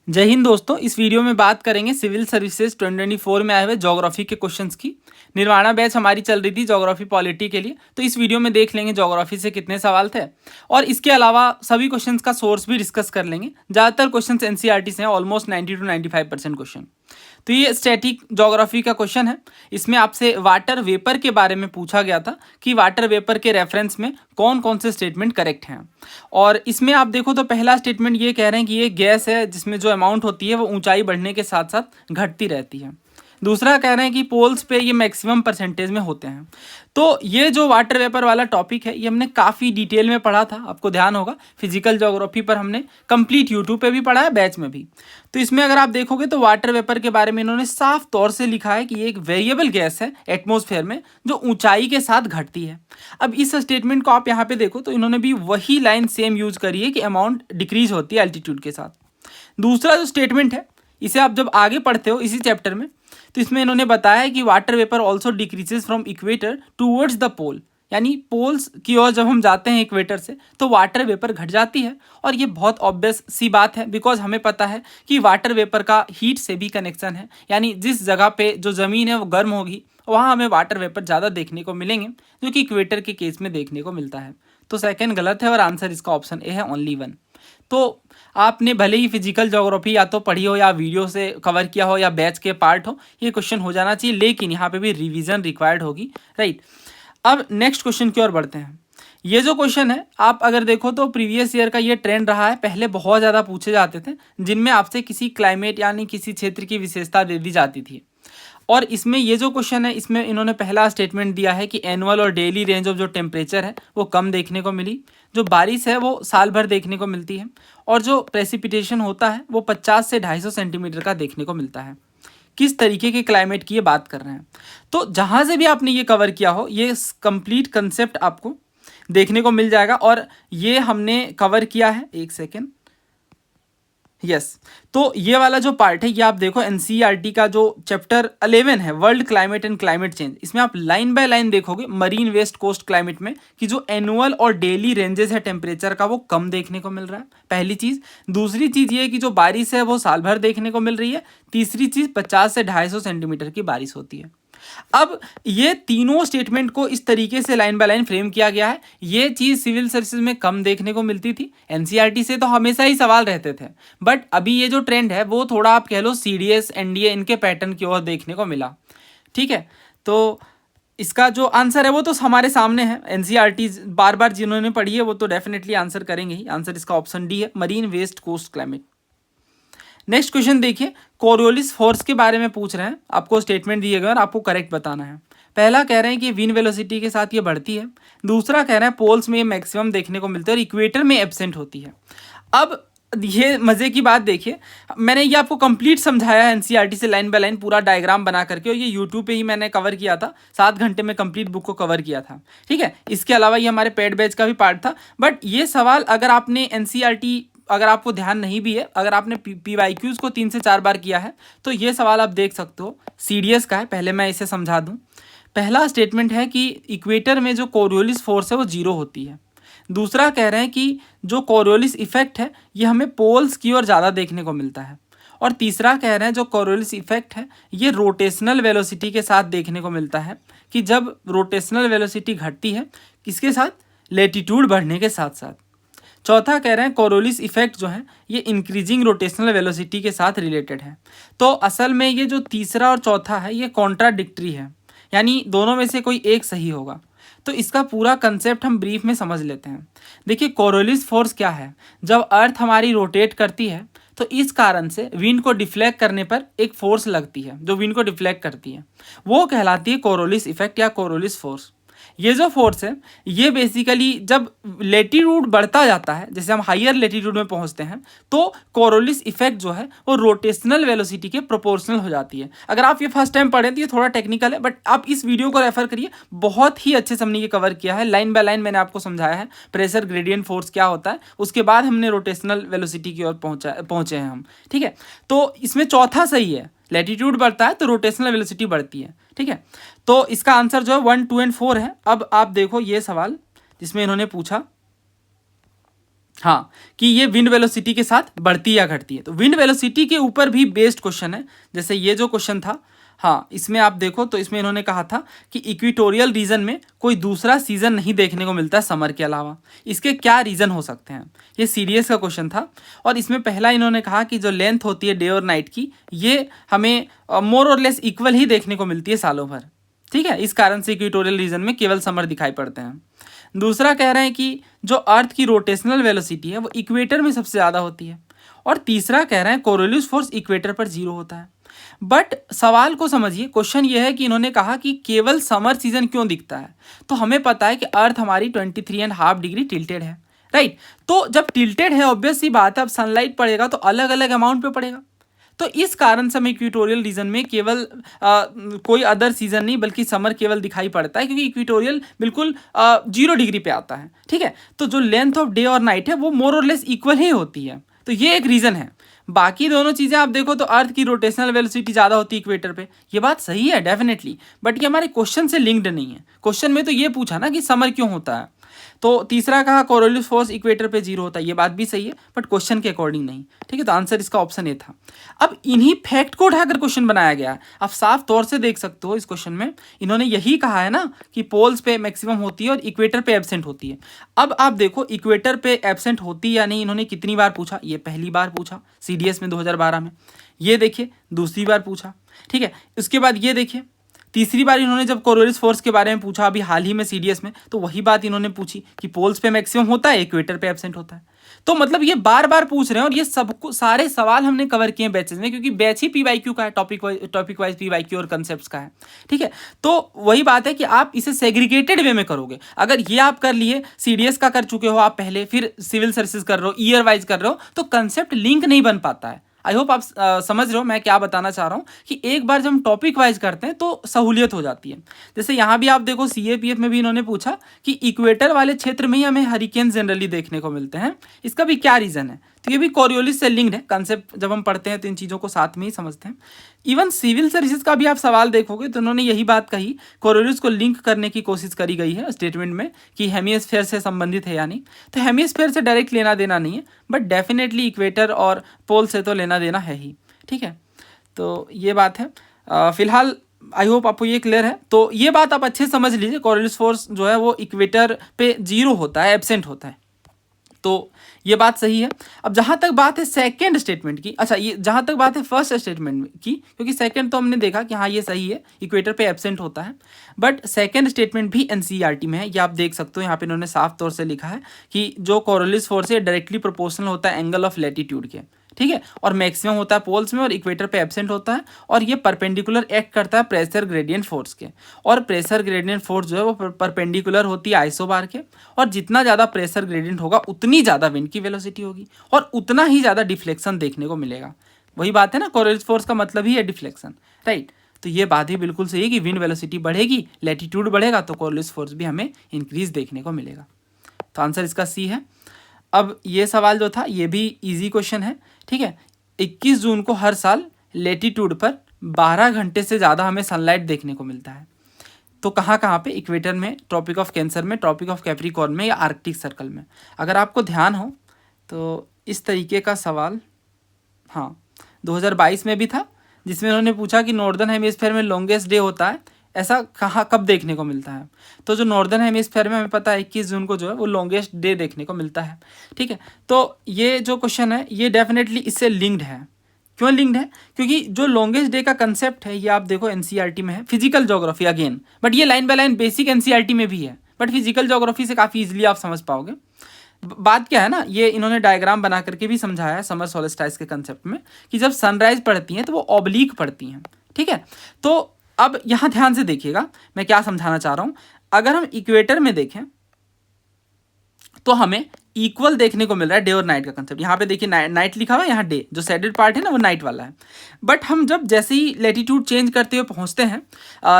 जय हिंद दोस्तों। इस वीडियो में बात करेंगे सिविल सर्विसेज 2024 में आए हुए ज्योग्राफी के क्वेश्चंस की। निर्वाणा बैच हमारी चल रही थी ज्योग्राफी पॉलिटी के लिए, तो इस वीडियो में देख लेंगे ज्योग्राफी से कितने सवाल थे और इसके अलावा सभी क्वेश्चंस का सोर्स भी डिस्कस कर लेंगे। ज़्यादातर क्वेश्चंस एनसीईआरटी से हैं, ऑलमोस्ट 90 to 95% क्वेश्चन। तो ये स्टैटिक ज्योग्राफी का क्वेश्चन है। इसमें आपसे वाटर वेपर के बारे में पूछा गया था कि वाटर वेपर के रेफरेंस में कौन कौन से स्टेटमेंट करेक्ट हैं। और इसमें आप देखो तो पहला स्टेटमेंट ये कह रहे हैं कि ये गैस है जिसमें जो अमाउंट होती है वो ऊंचाई बढ़ने के साथ साथ घटती रहती है। दूसरा कह रहे हैं कि पोल्स पे ये मैक्सिमम परसेंटेज में होते हैं। तो ये जो वाटर वेपर वाला टॉपिक है ये हमने काफ़ी डिटेल में पढ़ा था, आपको ध्यान होगा। फिजिकल ज्योग्राफी पर हमने कंप्लीट यूट्यूब पे भी पढ़ा है, बैच में भी। तो इसमें अगर आप देखोगे तो वाटर वेपर के बारे में इन्होंने साफ तौर से लिखा है कि ये एक वेरिएबल गैस है एटमॉस्फेयर में जो ऊंचाई के साथ घटती है। अब इस स्टेटमेंट को आप यहाँ पे देखो तो इन्होंने भी वही लाइन सेम यूज करी है कि अमाउंट डिक्रीज होती है एल्टीट्यूड के साथ। दूसरा जो स्टेटमेंट है इसे आप जब आगे पढ़ते हो इसी चैप्टर में तो इसमें इन्होंने बताया है कि water vapour also decreases from equator towards the pole, यानी पोल्स की ओर जब हम जाते हैं इक्वेटर से तो वाटर वेपर घट जाती है। और ये बहुत ऑब्वियस सी बात है बिकॉज हमें पता है कि वाटर वेपर का हीट से भी कनेक्शन है, यानी जिस जगह पे जो ज़मीन है वो गर्म होगी वहाँ हमें वाटर वेपर ज़्यादा देखने को मिलेंगे जो कि इक्वेटर के केस में देखने को मिलता है। तो सेकंड गलत है और आंसर इसका ऑप्शन ए है, ओनली वन। तो आपने भले ही फिजिकल ज्योग्राफी या तो पढ़ी हो या वीडियो से कवर किया हो या बैच के पार्ट हो, ये क्वेश्चन हो जाना चाहिए, लेकिन यहाँ पे भी रिवीजन रिक्वायर्ड होगी, राइट। अब नेक्स्ट क्वेश्चन की ओर बढ़ते हैं। ये जो क्वेश्चन है आप अगर देखो तो प्रीवियस ईयर का ये ट्रेंड रहा है, पहले बहुत ज़्यादा पूछे जाते थे जिनमें आपसे किसी क्लाइमेट यानी किसी क्षेत्र की विशेषता दे दी जाती थी। और इसमें ये जो क्वेश्चन है इसमें इन्होंने पहला स्टेटमेंट दिया है कि एनुअल और डेली रेंज ऑफ जो टेम्परेचर है वो कम देखने को मिली, जो बारिश है वो साल भर देखने को मिलती है, और जो प्रेसिपिटेशन होता है वो 50 से 250 सेंटीमीटर का देखने को मिलता है। किस तरीके के क्लाइमेट की ये बात कर रहे हैं। तो जहाँ से भी आपने ये कवर किया हो ये कंप्लीट कंसेप्ट आपको देखने को मिल जाएगा और ये हमने कवर किया है। एक सेकेंड, यस। तो ये वाला जो पार्ट है ये आप देखो एनसीईआरटी का जो चैप्टर 11 है world climate and climate change, इसमें आप लाइन बाय लाइन देखोगे मरीन वेस्ट कोस्ट क्लाइमेट में कि जो एनुअल और डेली रेंजेस है टेम्परेचर का वो कम देखने को मिल रहा है, पहली चीज़। दूसरी चीज़ ये है कि जो बारिश है वो साल भर देखने को मिल रही है। तीसरी चीज़ 50 से 250 सेंटीमीटर की बारिश होती है। अब ये तीनों स्टेटमेंट को इस तरीके से लाइन बाय लाइन फ्रेम किया गया है। ये चीज़ सिविल सर्विसेज में कम देखने को मिलती थी, एनसीईआरटी से तो हमेशा ही सवाल रहते थे, बट अभी ये जो ट्रेंड है वो थोड़ा आप कह लो सीडीएस एनडीए इनके पैटर्न की ओर देखने को मिला, ठीक है। तो इसका जो आंसर है वो तो हमारे सामने है, एनसीईआरटी बार बार जिन्होंने पढ़ी है वो तो डेफिनेटली आंसर करेंगे ही। आंसर इसका ऑप्शन डी है, marine west coast climate. Next question देखिए, कोरियोलिस फोर्स के बारे में पूछ रहे हैं, आपको स्टेटमेंट दिए गए और आपको करेक्ट बताना है। पहला कह रहे हैं कि विंड वेलोसिटी के साथ ये बढ़ती है। दूसरा कह रहे हैं पोल्स में ये मैक्सिमम देखने को मिलता है और इक्वेटर में एब्सेंट होती है। अब ये मज़े की बात देखिए, मैंने ये आपको कंप्लीट समझाया है एनसीईआरटी से लाइन बाय लाइन पूरा डायग्राम बना करके, और ये यूट्यूब पे ही मैंने कवर किया था, 7 घंटे में कंप्लीट बुक को कवर किया था, ठीक है। इसके अलावा ये हमारे पेड बैच का भी पार्ट था। बट ये सवाल अगर आपने एनसीईआरटी अगर आपको ध्यान नहीं भी है, अगर आपने पीवाईक्यूज को 3 से 4 बार किया है तो ये सवाल आप देख सकते हो, सीडीएस का है। पहले मैं इसे समझा दूं। पहला स्टेटमेंट है कि इक्वेटर में जो कोरियोलिस फोर्स है वो 0 होती है। दूसरा कह रहे हैं कि जो कोरियोलिस इफेक्ट है ये हमें पोल्स की ओर ज़्यादा देखने को मिलता है। और तीसरा कह रहे हैं जो कोरियोलिस इफेक्ट है ये रोटेशनल वेलोसिटी के साथ देखने को मिलता है, कि जब रोटेशनल वेलोसिटी घटती है किसके साथ, लेटीट्यूड बढ़ने के साथ साथ। चौथा कह रहे हैं कोरियोलिस इफेक्ट जो है ये इंक्रीजिंग रोटेशनल वेलोसिटी के साथ रिलेटेड है। तो असल में ये जो तीसरा और चौथा है ये कॉन्ट्राडिक्टरी है, यानी दोनों में से कोई एक सही होगा। तो इसका पूरा कंसेप्ट हम ब्रीफ में समझ लेते हैं। देखिए कोरियोलिस फोर्स क्या है, जब अर्थ हमारी रोटेट करती है तो इस कारण से विंड को डिफ्लेक्ट करने पर एक फोर्स लगती है जो विंड को डिफ्लेक्ट करती है, वो कहलाती है कोरियोलिस इफेक्ट या कोरियोलिस फोर्स। ये जो फोर्स है ये बेसिकली जब लेटीट्यूड बढ़ता जाता है, जैसे हम हायर लेटीट्यूड में पहुंचते हैं, तो कोरियोलिस इफेक्ट जो है वो रोटेशनल वेलोसिटी के प्रोपोर्शनल हो जाती है। अगर आप ये फर्स्ट टाइम पढ़ें तो ये थोड़ा टेक्निकल है, बट आप इस वीडियो को रेफर करिए, बहुत ही अच्छे से हमने ये कवर किया है, लाइन बाय लाइन मैंने आपको समझाया है प्रेशर ग्रेडियंट फोर्स क्या होता है, उसके बाद हमने रोटेशनल वेलोसिटी की ओर पहुंचे हैं हम, ठीक है। तो इसमें चौथा सही है, लैटिट्यूड बढ़ता है तो रोटेशनल वेलोसिटी बढ़ती है, ठीक है। तो इसका आंसर जो है 1, 2 एंड 4 है। अब आप देखो ये सवाल जिसमें इन्होंने पूछा हाँ, कि ये विंड वेलोसिटी के साथ बढ़ती या घटती है। तो विंड वेलोसिटी के ऊपर भी बेस्ड क्वेश्चन है। जैसे ये जो क्वेश्चन था, हाँ, इसमें आप देखो तो इसमें इन्होंने कहा था कि इक्वेटोरियल रीजन में कोई दूसरा सीजन नहीं देखने को मिलता है समर के अलावा, इसके क्या रीज़न हो सकते हैं। ये सीडीएस का क्वेश्चन था और इसमें पहला इन्होंने कहा कि जो लेंथ होती है डे और नाइट की, ये हमें मोर और लेस इक्वल ही देखने को मिलती है सालों भर। ठीक है, इस कारण से इक्वेटोरियल रीजन में केवल समर दिखाई पड़ते हैं। दूसरा कह रहे हैं कि जो अर्थ की रोटेशनल वेलोसिटी है वो इक्वेटर में सबसे ज़्यादा होती है। और तीसरा कह रहे हैं कोरियोलिस फोर्स इक्वेटर पर 0 होता है। बट सवाल को समझिए, क्वेश्चन ये है कि इन्होंने कहा कि केवल समर सीजन क्यों दिखता है। तो हमें पता है कि अर्थ हमारी 23.5 डिग्री टिल्टेड है, राइट। तो जब टिल्टेड है, ऑब्वियस सी बात है, अब सनलाइट पड़ेगा तो अलग अलग अमाउंट पे पड़ेगा। तो इस कारण से हमें इक्वेटोरियल रीजन में केवल कोई अदर सीजन नहीं बल्कि समर केवल दिखाई पड़ता है, क्योंकि इक्वेटोरियल बिल्कुल 0 डिग्री पे आता है। ठीक है, तो जो लेंथ ऑफ डे और नाइट है वो मोर और लेस इक्वल ही होती है। तो ये एक रीज़न है। बाकी दोनों चीज़ें आप देखो तो अर्थ की रोटेशनल वेलोसिटी ज़्यादा होती है इक्वेटर पे, ये बात सही है डेफिनेटली, बट ये हमारे क्वेश्चन से लिंक्ड नहीं है। क्वेश्चन में तो ये पूछा ना कि समर क्यों होता है। तो तीसरा कहा कोरियोलिस फोर्स इक्वेटर पे 0 होता है, ये बात भी सही है, बट क्वेश्चन के अकॉर्डिंग नहीं। ठीक है, तो आंसर इसका ऑप्शन ए था। अब इन्हीं फैक्ट को उठाकर क्वेश्चन बनाया गया है। आप साफ तौर से देख सकते हो इस क्वेश्चन में इन्होंने यही कहा है ना कि पोल्स पे मैक्सिमम होती है और इक्वेटर पे एब्सेंट होती है। अब आप देखो इक्वेटर पे एब्सेंट होती है या नहीं, इन्होंने कितनी बार पूछा। ये पहली बार पूछा सीडीएस में 2012 में, ये देखिए दूसरी बार पूछा। ठीक है, उसके बाद ये देखिए तीसरी बार इन्होंने जब कोरियोलिस फोर्स के बारे में पूछा अभी हाल ही में सीडीएस में, तो वही बात इन्होंने पूछी कि पोल्स पे मैक्सिमम होता है, इक्वेटर पे एब्सेंट होता है। तो मतलब ये बार बार पूछ रहे हैं और ये सबको सारे सवाल हमने कवर किए हैं बैचेज में, क्योंकि बैच ही पीवाईक्यू का है, टॉपिक वाइज पीवाईक्यू और कंसेप्ट्स का है। ठीक है, तो वही बात है कि आप इसे सेग्रीगेटेड वे में करोगे। अगर ये आप कर लिए, सीडीएस का कर चुके हो आप पहले, फिर सिविल सर्विसेज कर रहे हो, ईयर वाइज कर रहे हो, तो कंसेप्ट लिंक नहीं बन पाता है। आई होप आप समझ रहे हो मैं क्या बताना चाह रहा हूँ, कि एक बार जब हम टॉपिक वाइज करते हैं तो सहूलियत हो जाती है। जैसे यहाँ भी आप देखो सीएपीएफ में भी इन्होंने पूछा कि इक्वेटर वाले क्षेत्र में ही हमें हरिकेन जनरली देखने को मिलते हैं, इसका भी क्या रीज़न है। तो ये भी कोरियोलिस से लिंक्ड है। कंसेप्ट जब हम पढ़ते हैं तो इन चीज़ों को साथ में ही समझते हैं। इवन सिविल सर्विसेज का भी आप सवाल देखोगे तो उन्होंने यही बात कही, कोरियोलिस को लिंक करने की कोशिश करी गई है स्टेटमेंट में कि हेमिस्फेयर से संबंधित है या नहीं। तो हेमिस्फेयर से डायरेक्ट लेना देना नहीं है, बट डेफिनेटली इक्वेटर और पोल से तो लेना देना है ही। ठीक है, तो ये बात है। फिलहाल आई होप आपको ये क्लियर है। तो ये बात आप अच्छे समझ लीजिए, कोरियोलिस फोर्स जो है वो इक्वेटर पे 0 होता है, एब्सेंट होता है। तो ये बात सही है। अब जहाँ तक बात है सेकंड स्टेटमेंट की, अच्छा ये जहाँ तक बात है फर्स्ट स्टेटमेंट की, क्योंकि सेकंड तो हमने देखा कि हाँ ये सही है, इक्वेटर पे एब्सेंट होता है, बट सेकंड स्टेटमेंट भी एनसीईआरटी में है। ये आप देख सकते हो, यहाँ पे इन्होंने साफ तौर से लिखा है कि जो कोरियोलिस फोर्स है डायरेक्टली प्रोपोर्शनल होता है एंगल ऑफ लैटिट्यूड के। ठीक है, और मैक्सिमम होता है पोल्स में और इक्वेटर पे एब्सेंट होता है, और ये परपेंडिकुलर एक्ट करता है प्रेशर ग्रेडियंट फोर्स के। और प्रेशर ग्रेडियंट फोर्स जो है वो परपेंडिकुलर होती है आइसोबार के, और जितना ज़्यादा प्रेशर ग्रेडियंट होगा उतनी ज़्यादा विंड की वेलोसिटी होगी और उतना ही ज़्यादा डिफ्लेक्शन देखने को मिलेगा। वही बात है ना, कोरियोलिस फोर्स का मतलब ही है डिफ्लेक्शन, राइट। तो ये बात ही बिल्कुल सही है कि विंड वेलोसिटी बढ़ेगी, लैटिट्यूड बढ़ेगा, तो कोरियोलिस फोर्स भी हमें इंक्रीज देखने को मिलेगा। तो आंसर इसका सी है। अब ये सवाल जो था ये भी इजी क्वेश्चन है। ठीक है, 21 जून को हर साल लेटीट्यूड पर 12 घंटे से ज़्यादा हमें सनलाइट देखने को मिलता है। तो कहाँ कहाँ पे, इक्वेटर में, ट्रॉपिक ऑफ कैंसर में, ट्रॉपिक ऑफ कैप्रिकॉर्न में या आर्कटिक सर्कल में। अगर आपको ध्यान हो तो इस तरीके का सवाल हाँ 2022 में भी था, जिसमें उन्होंने पूछा कि नॉर्दर्न हेमिस्फीयर में लॉन्गेस्ट डे होता है, ऐसा कहाँ कब देखने को मिलता है। तो जो नॉर्दर्न हेमिस्फीयर में हमें पता है 21 जून को जो है वो लॉन्गेस्ट डे देखने को मिलता है। ठीक है, तो ये जो क्वेश्चन है ये डेफिनेटली इससे लिंक्ड है। क्यों लिंक्ड है? क्योंकि जो लॉन्गेस्ट डे का कंसेप्ट है ये आप देखो एनसीईआरटी में है, फिजिकल ज्योग्राफी अगेन, बट ये line by line basic NCERT में भी है, बट फिजिकल ज्योग्राफी से काफ़ी इजीली आप समझ पाओगे। बात क्या है ना, ये इन्होंने डायग्राम बना करके भी समझाया है समर सोल्स्टिस के कंसेप्ट में, कि जब सनराइज पड़ती हैं तो वो ऑब्लिक पड़ती हैं। ठीक है, तो अब यहाँ ध्यान से देखिएगा मैं क्या समझाना चाह रहा हूँ। अगर हम इक्वेटर में देखें तो हमें इक्वल देखने को मिल रहा है डे और नाइट का कंसेप्ट। यहाँ पे देखिए नाइट लिखा हुआ है, यहाँ डे, जो शेडेड पार्ट है ना वो नाइट वाला है। बट हम जब जैसे ही लैटिट्यूड चेंज करते हुए पहुँचते हैं,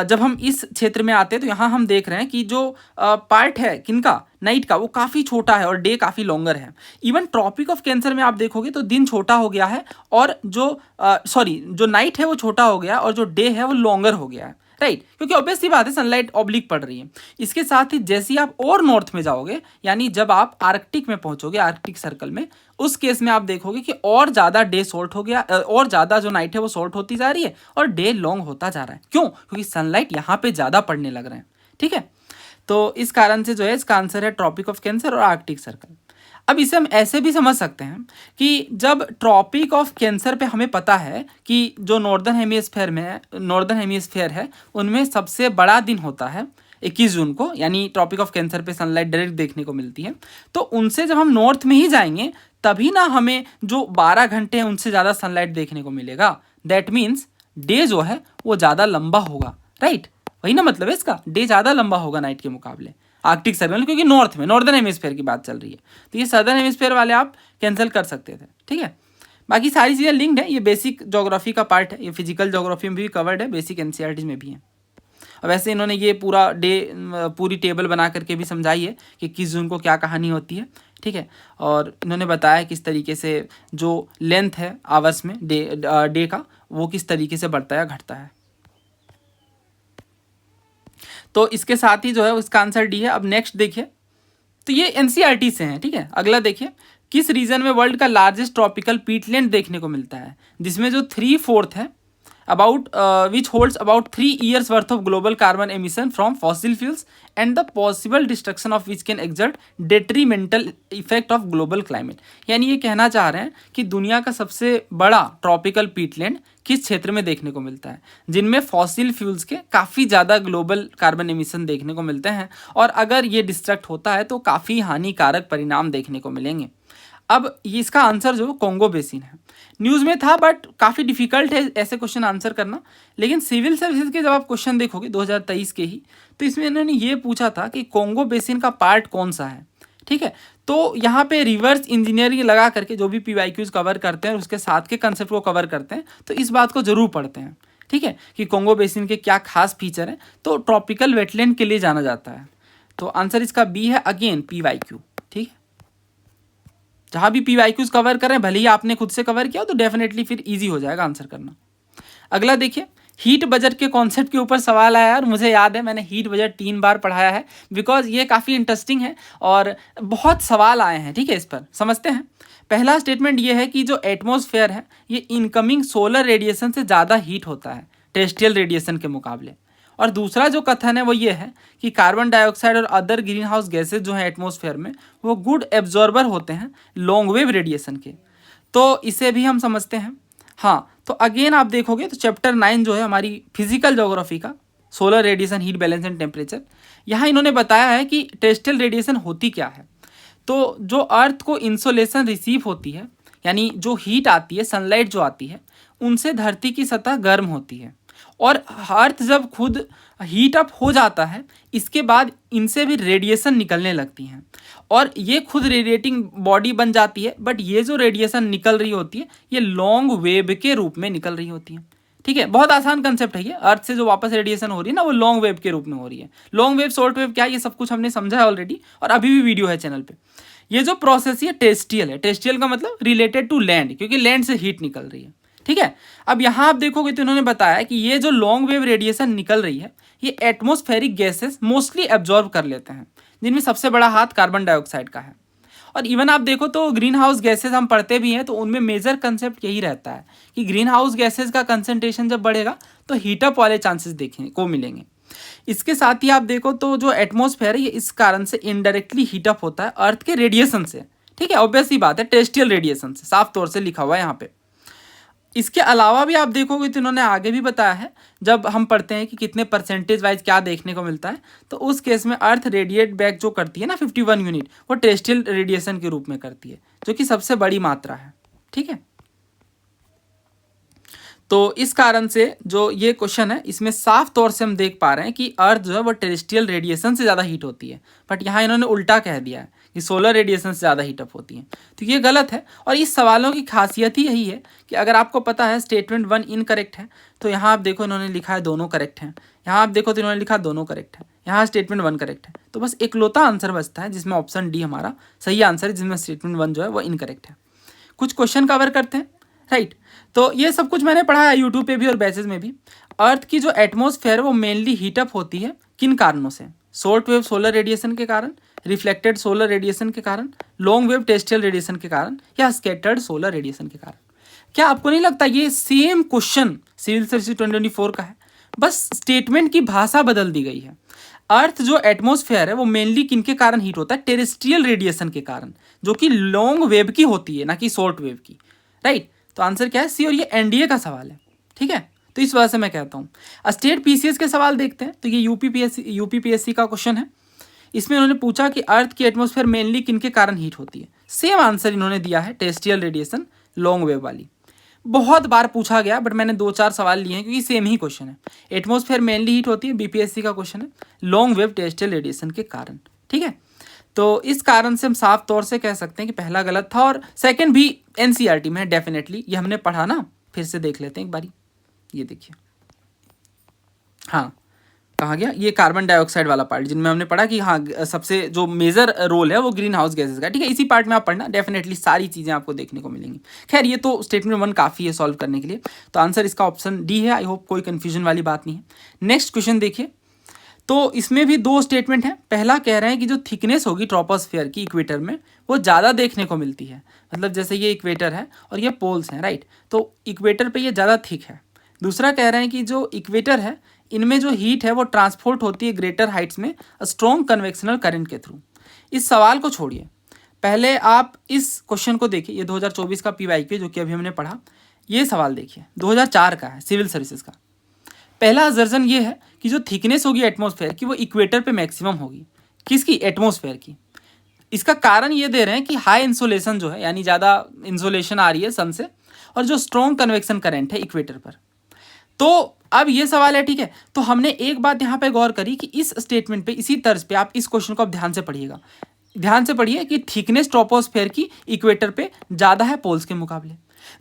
जब हम इस क्षेत्र में आते हैं तो यहाँ हम देख रहे हैं कि जो पार्ट है किनका, नाइट का, वो काफ़ी छोटा है और डे काफ़ी लॉन्गर है। इवन ट्रॉपिक ऑफ कैंसर में आप देखोगे तो दिन छोटा हो गया है और जो जो नाइट है वो छोटा हो गया और जो डे है वो लॉन्गर हो गया है, राइट, क्योंकि ऑब्वियस सी बात है सनलाइट ऑब्लिक पड़ रही है। इसके साथ ही जैसे ही आप और नॉर्थ में जाओगे, यानी जब आप आर्कटिक में पहुंचोगे, आर्कटिक सर्कल में, उस केस में आप देखोगे कि और ज़्यादा डे शॉर्ट हो गया, और ज़्यादा जो नाइट है वो शॉर्ट होती जा रही है और डे लॉन्ग होता जा रहा है। क्यों? क्योंकि सनलाइट यहाँ पे ज़्यादा पड़ने लग रहे हैं। ठीक है, तो इस कारण से जो है इसका आंसर है ट्रॉपिक ऑफ कैंसर और आर्कटिक सर्कल। अब इसे हम ऐसे भी समझ सकते हैं कि जब ट्रॉपिक ऑफ कैंसर पे हमें पता है कि जो नॉर्दर्न हेमिस्फीयर है उनमें सबसे बड़ा दिन होता है 21 जून को, यानी ट्रॉपिक ऑफ कैंसर पे सनलाइट डायरेक्ट देखने को मिलती है। तो उनसे जब हम नॉर्थ में ही जाएंगे तभी ना हमें जो 12 घंटे हैं उनसे ज़्यादा सनलाइट देखने को मिलेगा। दैट मीन्स डे जो है वो ज़्यादा लंबा होगा, राइट? वही ना मतलब है इसका, डे ज़्यादा लंबा होगा नाइट के मुकाबले आर्कटिक सर्कल, क्योंकि नॉर्थ में नॉर्दर्न हेमिस्फीयर की बात चल रही है। तो ये सदर्न हेमिस्फीयर वाले आप कैंसिल कर सकते थे। ठीक है, बाकी सारी चीज़ें लिंक्ड है, ये बेसिक ज्योग्राफी का पार्ट है, ये फिजिकल ज्योग्राफी में भी कवर्ड है, बेसिक एनसीईआरटी में भी है। और वैसे इन्होंने ये पूरी टेबल बना करके भी समझाई है कि किस जून को क्या कहानी होती है। ठीक है, और इन्होंने बताया किस तरीके से जो लेंथ है आवर्स में डे का वो किस तरीके से बढ़ता है घटता है। तो इसके साथ ही जो है उसका आंसर डी है। अब नेक्स्ट देखिए, तो ये एनसीईआरटी से है। ठीक है, अगला देखिए, किस रीजन में वर्ल्ड का लार्जेस्ट ट्रॉपिकल पीटलैंड देखने को मिलता है, जिसमें जो 3/4 है which holds about 3 years worth of global carbon emission from fossil fuels and the possible destruction of which can exert detrimental effect of global climate। यानी ये कहना चाह रहे हैं कि दुनिया का सबसे बड़ा ट्रॉपिकल पीटलैंड किस क्षेत्र में देखने को मिलता है, जिनमें फॉसिल फ्यूल्स के काफ़ी ज़्यादा ग्लोबल कार्बन एमिशन देखने को मिलते हैं, और अगर ये डिस्ट्रक्ट होता है तो काफ़ी हानिकारक परिणाम देखने को मिलेंगे। अब ये इसका आंसर जो कोंगो बेसिन है। न्यूज़ में था बट काफ़ी डिफिकल्ट है ऐसे क्वेश्चन आंसर करना, लेकिन सिविल सर्विसेज के जब आप क्वेश्चन देखोगे 2023 के ही, तो इसमें इन्होंने ये पूछा था कि कोंगो बेसिन का पार्ट कौन सा है। ठीक है, तो यहाँ पे रिवर्स इंजीनियरिंग लगा करके जो भी PYQs कवर करते हैं उसके साथ के कंसेप्ट को कवर करते हैं, तो इस बात को जरूर पढ़ते हैं। ठीक है, कि कोंगो बेसिन के क्या खास फीचर हैं। तो ट्रॉपिकल वेटलैंड के लिए जाना जाता है। तो आंसर इसका बी है, अगेन PYQ। ठीक है, जहाँ भी PYQs कवर करें, भले ही आपने खुद से कवर किया तो डेफिनेटली फिर इजी हो जाएगा आंसर करना। अगला देखिए, हीट बजट के कॉन्सेप्ट के ऊपर सवाल आया है, और मुझे याद है मैंने हीट बजट 3 बार पढ़ाया है, बिकॉज ये काफ़ी इंटरेस्टिंग है और बहुत सवाल आए हैं। ठीक है, इस पर समझते हैं। पहला स्टेटमेंट ये है कि जो एटमॉस्फेयर है ये इनकमिंग सोलर रेडिएशन से ज़्यादा हीट होता है टेरेस्ट्रियल रेडिएशन के मुकाबले। और दूसरा जो कथन है वो ये है कि कार्बन डाइऑक्साइड और अदर ग्रीन हाउस गैसेज जो हैं एटमॉस्फेयर में वो गुड एब्जॉर्बर होते हैं लॉन्ग वेव रेडिएशन के। तो इसे भी हम समझते हैं। हाँ, तो अगेन आप देखोगे तो चैप्टर 9 जो है हमारी फिजिकल ज्योग्राफी का, solar radiation, heat balance and temperature, यहाँ इन्होंने बताया है कि टेरेस्ट्रियल रेडिएशन होती क्या है। तो जो अर्थ को इंसोलेशन रिसीव होती है, यानी जो हीट आती है, सनलाइट जो आती है, उनसे धरती की सतह गर्म होती है, और अर्थ जब खुद हीट अप हो जाता है इसके बाद इनसे भी रेडिएशन निकलने लगती हैं, और ये खुद रेडिएटिंग बॉडी बन जाती है। बट ये जो रेडिएशन निकल रही होती है ये लॉन्ग वेव के रूप में निकल रही होती है। ठीक है, बहुत आसान कंसेप्ट है ये। अर्थ से जो वापस रेडिएशन हो रही है ना, वो लॉन्ग वेव के रूप में हो रही है। लॉन्ग वेव, शॉर्ट वेव क्या है, ये सब कुछ हमने समझा है ऑलरेडी, और अभी भी वीडियो है चैनल पे। ये जो प्रोसेस है टेरेस्ट्रियल है। टेरेस्ट्रियल का मतलब रिलेटेड टू लैंड, क्योंकि लैंड से हीट निकल रही है। ठीक है, अब यहाँ आप देखोगे तो इन्होंने बताया कि ये जो लॉन्ग वेव रेडिएशन निकल रही है ये एटमॉस्फेरिक गैसेस मोस्टली एब्जॉर्ब कर लेते हैं, जिनमें सबसे बड़ा हाथ कार्बन डाइऑक्साइड का है। और इवन आप देखो तो ग्रीन हाउस गैसेज हम पढ़ते भी हैं, तो उनमें मेजर कंसेप्ट यही रहता है कि ग्रीन हाउस गैसेज का कंसंट्रेशन जब बढ़ेगा तो हीटअप वाले चांसेस देखने को मिलेंगे। इसके साथ ही आप देखो तो जो एटमॉस्फेयर है ये इस कारण से इनडायरेक्टली हीटअप होता है अर्थ के रेडिएशन से। ठीक है, ऑब्वियस ही बात है, टेरेस्ट्रियल रेडिएशन से, साफ तौर से लिखा हुआ है यहाँ पे। इसके अलावा भी आप देखोगे तो इन्होंने आगे भी बताया है, जब हम पढ़ते हैं कि कितने परसेंटेज वाइज क्या देखने को मिलता है, तो उस केस में अर्थ रेडिएट बैक जो करती है ना 51 यूनिट, वो टेरेस्ट्रियल रेडिएशन के रूप में करती है, जो कि सबसे बड़ी मात्रा है। ठीक है, तो इस कारण से जो ये क्वेश्चन है इसमें साफ तौर से हम देख पा रहे हैं कि अर्थ जो है वो टेरेस्ट्रियल रेडिएशन से ज़्यादा हीट होती है, बट यहाँ इन्होंने उल्टा कह दिया है कि सोलर रेडिएशन से ज़्यादा हीटअप होती है। तो ये गलत है, और इस सवालों की खासियत ही यही है कि अगर आपको पता है स्टेटमेंट 1 इनकरेक्ट है, तो यहाँ आप देखो इन्होंने लिखा है दोनों करेक्ट हैं, यहाँ आप देखो तो इन्होंने लिखा दोनों करेक्ट है, यहाँ स्टेटमेंट 1 करेक्ट है। तो बस एकलौता आंसर बचता है जिसमें ऑप्शन डी हमारा सही आंसर है, जिसमें स्टेटमेंट 1 जो है वो इनकरेक्ट है। कुछ क्वेश्चन कवर करते हैं। राइट। तो ये सब कुछ मैंने पढ़ा है यूट्यूब पे भी और बैचेज में भी। अर्थ की जो एटमॉस्फेयर है वो मेनली हीटअप होती है किन कारणों से? शॉर्ट वेव सोलर रेडिएशन के कारण, रिफ्लेक्टेड सोलर रेडिएशन के कारण, लॉन्ग वेव टेरेस्ट्रियल रेडिएशन के कारण, या स्कैटर्ड सोलर रेडिएशन के कारण। क्या आपको नहीं लगता ये सेम क्वेश्चन सिविल सर्विसेज 2024 का है, बस स्टेटमेंट की भाषा बदल दी गई है। अर्थ जो एटमॉस्फेयर है वो मेनली किनके कारण हीट होता है? टेरेस्ट्रियल रेडिएशन के कारण, जो कि लॉन्ग वेव की होती है, ना कि शॉर्ट वेव की, राइट। तो आंसर क्या है? सी। और ये एनडीए का सवाल है, ठीक है। तो इस वजह से मैं कहता हूँ। स्टेट पीसीएस के सवाल देखते हैं। तो ये यूपीपीएससी का क्वेश्चन है। इसमें उन्होंने पूछा कि अर्थ की एटमॉस्फेयर मेनली किनके कारण हीट होती है। सेम आंसर इन्होंने दिया है, टेरेस्ट्रियल रेडिएशन, लॉन्ग वेव वाली। बहुत बार पूछा गया, बट मैंने 2-4 सवाल लिए हैं क्योंकि सेम ही क्वेश्चन है। एटमॉस्फेयर मेनली हीट होती है, बीपीएससी का क्वेश्चन है, लॉन्ग वेव टेरेस्ट्रियल रेडिएशन के कारण, ठीक है। तो इस कारण से हम साफ तौर से कह सकते हैं कि पहला गलत था, और सेकंड भी एनसीईआरटी में है डेफिनेटली। ये हमने पढ़ा ना, फिर से देख लेते हैं एक बारी। ये देखिए, हाँ कहाँ गया ये कार्बन डाइऑक्साइड वाला पार्ट, जिनमें हमने पढ़ा कि हाँ सबसे जो मेजर रोल है वो ग्रीन हाउस गैसेस का, ठीक है। इसी पार्ट में आप पढ़ना, डेफिनेटली सारी चीज़ें आपको देखने को मिलेंगी। खैर ये तो स्टेटमेंट 1 काफ़ी है सॉल्व करने के लिए। तो आंसर इसका ऑप्शन डी है। आई होप कोई कन्फ्यूजन वाली बात नहीं है। नेक्स्ट क्वेश्चन देखिए। तो इसमें भी 2 स्टेटमेंट हैं। पहला कह रहे हैं कि जो थिकनेस होगी ट्रोपोस्फेयर की इक्वेटर में वो ज़्यादा देखने को मिलती है। मतलब जैसे ये इक्वेटर है और ये पोल्स हैं, राइट। तो इक्वेटर पे ये ज़्यादा थिक है। दूसरा कह रहे हैं कि जो इक्वेटर है इनमें जो हीट है वो ट्रांसपोर्ट होती है ग्रेटर हाइट्स में स्ट्रॉन्ग कन्वेक्शनल करंट के थ्रू। इस सवाल को छोड़िए, पहले आप इस क्वेश्चन को देखिए। ये 2024 का पीवाईक्यू जो कि अभी हमने पढ़ा, ये सवाल देखिए 2004 का है, सिविल सर्विसेज का। पहला असर्जन ये है कि जो थिकनेस होगी एटमॉस्फेयर की वो इक्वेटर पे मैक्सिमम होगी। किसकी? एटमॉस्फेयर की। इसका कारण ये दे रहे हैं कि हाई इंसोलेशन जो है, यानी ज़्यादा इंसोलेशन आ रही है सन से, और जो स्ट्रॉन्ग कन्वेक्शन करंट है इक्वेटर पर। तो अब ये सवाल है, ठीक है। तो हमने एक बात यहाँ पे गौर करी कि इस स्टेटमेंट पे, इसी तर्ज पे आप इस क्वेश्चन को अब ध्यान से पढ़िएगा। ध्यान से पढ़िए कि थिकनेस ट्रोपोस्फेयर की इक्वेटर पे ज़्यादा है पोल्स के मुकाबले।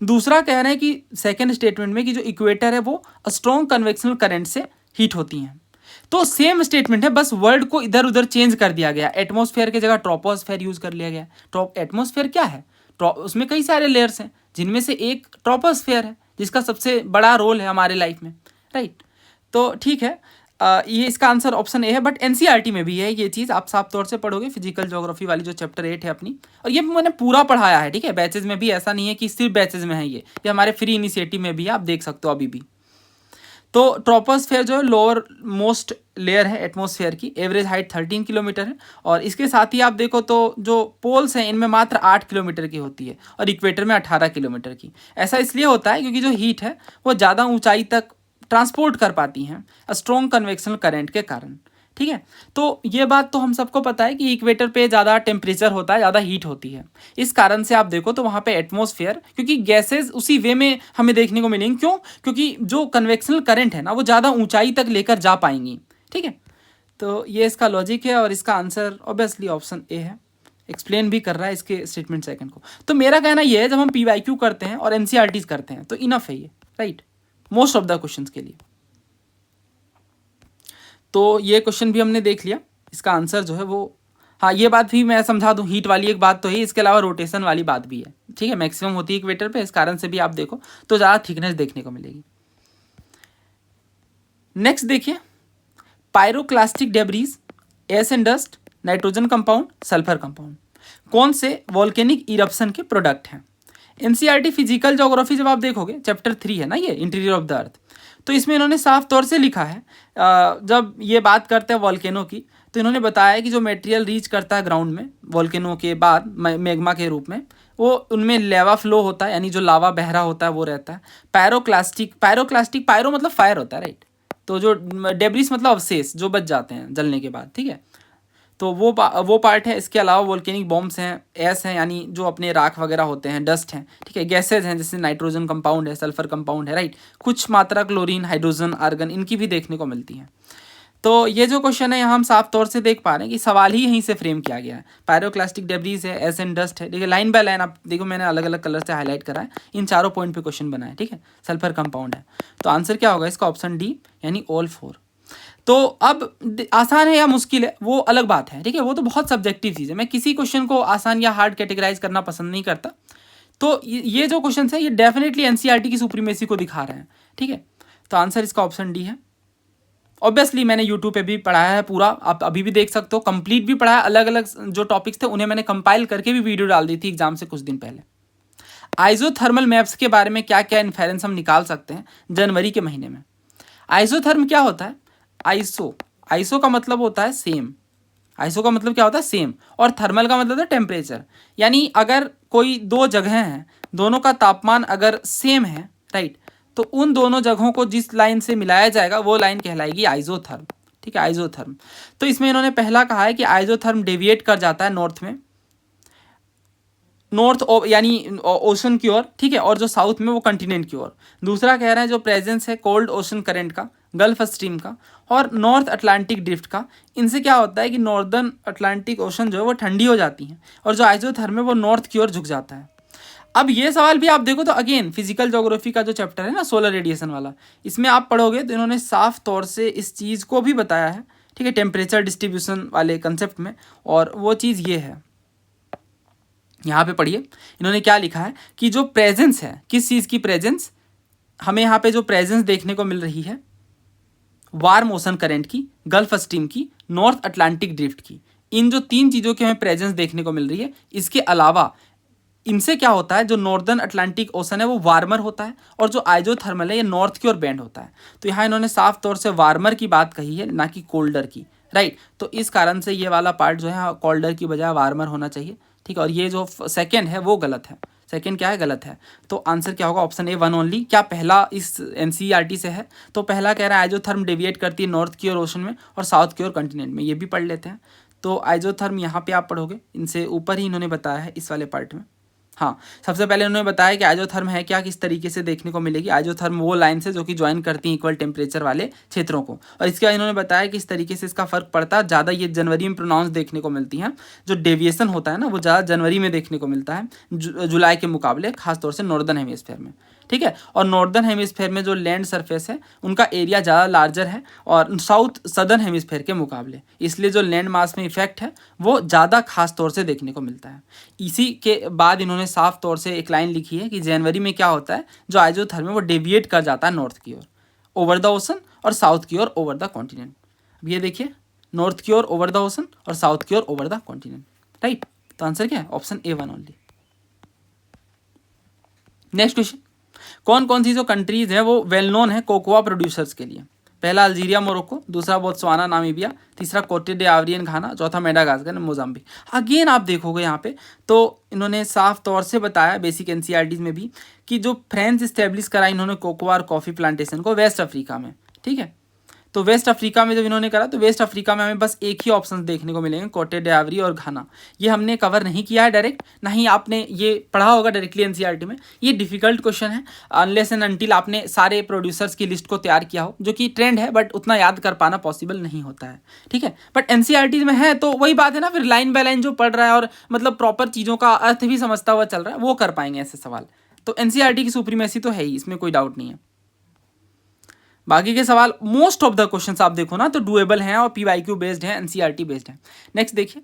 दूसरा कह रहे हैं कि सेकंड स्टेटमेंट में कि जो इक्वेटर है वो स्ट्रॉन्ग कन्वेक्शनल करंट से हीट होती हैं। तो सेम स्टेटमेंट है, बस वर्ड को इधर उधर चेंज कर दिया गया। एटमॉस्फेयर की जगह ट्रोपोस्फेयर यूज कर लिया गया। एटमॉस्फेयर क्या है? उसमें कई सारे लेयर्स हैं, जिनमें से एक ट्रोपोस्फेयर है, जिसका सबसे बड़ा रोल है हमारे लाइफ में, राइट। तो ठीक है, ये इसका आंसर ऑप्शन ए है। बट एनसीईआरटी में भी है ये चीज़, आप साफ तौर से पढ़ोगे फिजिकल ज्योग्राफी वाली जो चैप्टर 8 है अपनी। और ये मैंने पूरा पढ़ाया है, ठीक है। बैचेज में भी, ऐसा नहीं है कि सिर्फ बैचेज में है, ये हमारे फ्री इनिशिएटिव में भी है, आप देख सकते हो अभी भी। तो ट्रोपोस्फेयर जो है लोअर मोस्ट लेयर है एटमॉस्फेयर की, एवरेज हाइट 13 किलोमीटर है। और इसके साथ ही आप देखो तो जो पोल्स हैं इनमें मात्र 8 किलोमीटर की होती है और इक्वेटर में 18 किलोमीटर की। ऐसा इसलिए होता है क्योंकि जो हीट है वो ज़्यादा ऊंचाई तक ट्रांसपोर्ट कर पाती हैं स्ट्रॉन्ग कन्वेक्शनल करंट के कारण, ठीक है। तो ये बात तो हम सबको पता है कि इक्वेटर पे ज़्यादा टेम्परेचर होता है, ज़्यादा हीट होती है। इस कारण से आप देखो तो वहाँ पे एटमॉस्फेयर, क्योंकि गैसेज उसी वे में हमें देखने को मिलेंगी। क्यों? क्योंकि जो कन्वेक्शनल करंट है ना वो ज़्यादा ऊंचाई तक लेकर जा पाएंगी, ठीक है। तो ये इसका लॉजिक है और इसका आंसर ऑब्वियसली ऑप्शन ए है। एक्सप्लेन भी कर रहा है इसके स्टेटमेंट सेकंड को। तो मेरा कहना ये है, जब हम पीवाईक्यू करते हैं और एनसीईआरटीज करते हैं तो इनफ है ये, right, most of the questions के लिए। तो ये क्वेश्चन भी हमने देख लिया। इसका आंसर जो है वो, हाँ ये बात भी मैं समझा दूँ, हीट वाली एक बात तो है, इसके अलावा रोटेशन वाली बात भी है, ठीक है। मैक्सिमम होती है इक्वेटर पे, इस कारण से भी आप देखो तो ज़्यादा थिकनेस देखने को मिलेगी। नेक्स्ट देखिए, pyroclastic debris, S and dust, nitrogen compound, sulphur compound कौन से वॉल्केनिक इरप्शन के प्रोडक्ट हैं? एनसीईआरटी फिजिकल ज्योग्राफी जब आप देखोगे, चैप्टर 3 है ना ये, इंटीरियर ऑफ द अर्थ। तो इसमें इन्होंने साफ तौर से लिखा है, जब ये बात करते हैं वॉल्केनो की, तो इन्होंने बताया कि जो मटेरियल रीच करता है ग्राउंड में वॉल्केनो के बाद मैग्मा के रूप में, वो उनमें लेवा फ्लो होता है, यानी जो लावा बह रहा होता है वो रहता है। पायरोक्लास्टिक पायरो मतलब फायर होता है, राइट। तो जो डेब्रिस मतलब अवशेष जो बच जाते हैं जलने के बाद, ठीक है। तो वो पार्ट है। इसके अलावा वोल्केनिक बॉम्ब्स हैं, एस हैं, यानी जो अपने राख वगैरह होते हैं, डस्ट हैं, ठीक है। गैसेज हैं जैसे नाइट्रोजन कंपाउंड है, सल्फर कंपाउंड है, राइट। कुछ मात्रा क्लोरीन, हाइड्रोजन, आर्गन इनकी भी देखने को मिलती है। तो ये जो क्वेश्चन है यहाँ हम साफ तौर से देख पा रहे हैं कि सवाल ही यहीं से फ्रेम किया गया है। पायरोक्लास्टिक डेब्रीज है, एस एंड डस्ट है, देखिए लाइन बाय लाइन आप देखो, मैंने अलग अलग कलर से हाईलाइट करा है, इन चारों पॉइंट पे क्वेश्चन बना है, ठीक है। सल्फर कंपाउंड है, तो आंसर क्या होगा इसका? ऑप्शन डी, यानी ऑल 4। तो अब आसान है या मुश्किल है वो अलग बात है, ठीक है। वो तो बहुत सब्जेक्टिव चीज़ है, मैं किसी क्वेश्चन को आसान या हार्ड कैटेगराइज करना पसंद नहीं करता। तो ये जो क्वेश्चन है ये डेफिनेटली एनसीईआरटी की सुप्रीमेसी को दिखा रहे हैं, ठीक है। तो आंसर इसका ऑप्शन डी है। ऑब्वियसली मैंने यूट्यूब पे भी पढ़ाया है पूरा, आप अभी भी देख सकते हो, कंप्लीट भी पढ़ाया, अलग अलग जो टॉपिक्स थे उन्हें मैंने कंपाइल करके भी वीडियो डाल दी थी एग्जाम से कुछ दिन पहले। आइसोथर्मल मैप्स के बारे में क्या क्या इन्फेरेंस हम निकाल सकते हैं जनवरी के महीने में। आइसोथर्म क्या होता है? आइसो का मतलब होता है सेम, आइसो का मतलब क्या होता है? सेम, और थर्मल का मतलब है टेम्परेचर। यानी अगर कोई दो जगह हैं, दोनों का तापमान अगर सेम है, राइट, तो उन दोनों जगहों को जिस लाइन से मिलाया जाएगा वो लाइन कहलाएगी आइसोथर्म, ठीक है, आइसोथर्म। तो इसमें इन्होंने पहला कहा है कि आइसोथर्म डेविएट कर जाता है नॉर्थ में, नॉर्थ यानी ओशन की ओर, ठीक है, और जो साउथ में वो कंटिनेंट की ओर। दूसरा कह रहे हैं जो प्रेजेंस है कोल्ड ओशन करंट का, गल्फ स्ट्रीम का और नॉर्थ अटलांटिक ड्रिफ्ट का, इनसे क्या होता है कि नॉर्दर्न अटलांटिक ओशन जो है वो ठंडी हो जाती है और जो आइसोथर्म है वो नॉर्थ की ओर झुक जाता है। अब ये सवाल भी आप देखो तो अगेन फिजिकल ज्योग्राफी का जो चैप्टर है ना सोलर रेडिएशन वाला, इसमें आप पढ़ोगे तो इन्होंने साफ तौर से इस चीज़ को भी बताया है, ठीक है, टेम्परेचर डिस्ट्रीब्यूशन वाले कंसेप्ट में। और वो चीज़ ये है, यहाँ पे पढ़िए इन्होंने क्या लिखा है कि जो प्रेजेंस है, किस चीज़ की प्रेजेंस, हमें यहाँ पे जो प्रेजेंस देखने को मिल रही है वार्म ओशन करंट की, गल्फ स्ट्रीम की, नॉर्थ अटलांटिक ड्रिफ्ट की, इन जो तीन चीज़ों की हमें प्रेजेंस देखने को मिल रही है, इसके अलावा इनसे क्या होता है, जो नॉर्दर्न अटलांटिक ओशन है वो वार्मर होता है और जो आइसोथर्मल है ये नॉर्थ की ओर बेंड होता है। तो यहाँ इन्होंने साफ तौर से वार्मर की बात कही है, ना कि कोल्डर की, राइट। तो इस कारण से ये वाला पार्ट जो है कोल्डर की बजाय वार्मर होना चाहिए, ठीक है। और ये जो सेकेंड है वो गलत है, सेकेंड क्या है, गलत है। तो आंसर क्या होगा, ऑप्शन ए वन ओनली। क्या पहला इस एनसीईआरटी से है? तो पहला कह रहा है आइसोथर्म डेविएट करती है नॉर्थ की ओर ओशन में और साउथ की ओर कंटिनेंट में, ये भी पढ़ लेते हैं। तो आइसोथर्म यहाँ पे आप पढ़ोगे, इनसे ऊपर ही इन्होंने बताया है इस वाले पार्ट में। हाँ, सबसे पहले उन्होंने बताया कि आइसोथर्म है क्या, किस तरीके से देखने को मिलेगी। आइसोथर्म वो लाइन से जो कि ज्वाइन करती हैं इक्वल टेम्परेचर वाले क्षेत्रों को। और इसके बाद इन्होंने बताया कि इस तरीके से इसका फर्क पड़ता है, ज़्यादा ये जनवरी में प्रोनाउंस देखने को मिलती हैं। जो डेविएशन होता है ना वो ज़्यादा जनवरी में देखने को मिलता है जुलाई के मुकाबले, खासतौर से नॉर्दर्न हेमिस्फेयर में, ठीक है। और नॉर्दर्न हेमिस्फेयर में जो लैंड सरफेस है उनका एरिया ज़्यादा लार्जर है और साउथ सदर्न हेमिस्फेयर के मुकाबले, इसलिए जो लैंड मास में इफेक्ट है वो ज़्यादा खास तौर से देखने को मिलता है। इसी के बाद इन्होंने साफ तौर से एक लाइन लिखी है कि जनवरी में क्या होता है, जो आइसोथर्म है वो डेविएट कर जाता है नॉर्थ की ओर ओवर द ओशन और साउथ की ओर ओवर द कॉन्टिनेंट। अब ये देखिए, नॉर्थ की ओर ओवर द ओशन और साउथ की ओर ओवर द कॉन्टिनेंट, राइट। तो आंसर क्या है, option A one only. Next question, कौन कौन सी जो कंट्रीज है वो वेल नोन है कोकोआ प्रोड्यूसर्स के लिए? पहला अल्जीरिया मोरक्को, दूसरा बोत्सवाना नामीबिया, तीसरा कोटे डे आव्रियन घाना, चौथा मेडागास्कर मोजाम्बिक। अगेन आप देखोगे यहाँ पे तो इन्होंने साफ तौर से बताया बेसिक एनसीईआरटीज में भी कि जो फ्रेंच इस्टेब्लिश करा इन्होंने कोकोआ और कॉफ़ी प्लांटेशन को वेस्ट अफ्रीका में, ठीक है। तो वेस्ट अफ्रीका में जब इन्होंने करा तो वेस्ट अफ्रीका में हमें बस एक ही ऑप्शन देखने को मिलेंगे, कोटे डे और घाना। ये हमने कवर नहीं किया है डायरेक्ट, ना ही आपने ये पढ़ा होगा डायरेक्टली एनसीईआरटी में। ये डिफिकल्ट क्वेश्चन है अनलेस एंड अनटिल आपने सारे प्रोड्यूसर्स की लिस्ट को तैयार किया हो, जो कि ट्रेंड है, बट उतना याद कर पाना पॉसिबल नहीं होता है, ठीक है। बट एनसीईआरटी में है तो वही बात है ना, फिर लाइन बाय लाइन जो पढ़ रहा है और मतलब प्रॉपर चीज़ों का अर्थ भी समझता हुआ चल रहा है वो कर पाएंगे ऐसे सवाल। तो एनसीईआरटी की सुप्रीमेसी तो है ही, इसमें कोई डाउट नहीं है। बाकी के सवाल मोस्ट ऑफ द क्वेश्चंस आप देखो ना तो डुएबल हैं और पीवाईक्यू बेस्ड है, एनसीईआरटी बेस्ड है। नेक्स्ट देखिए,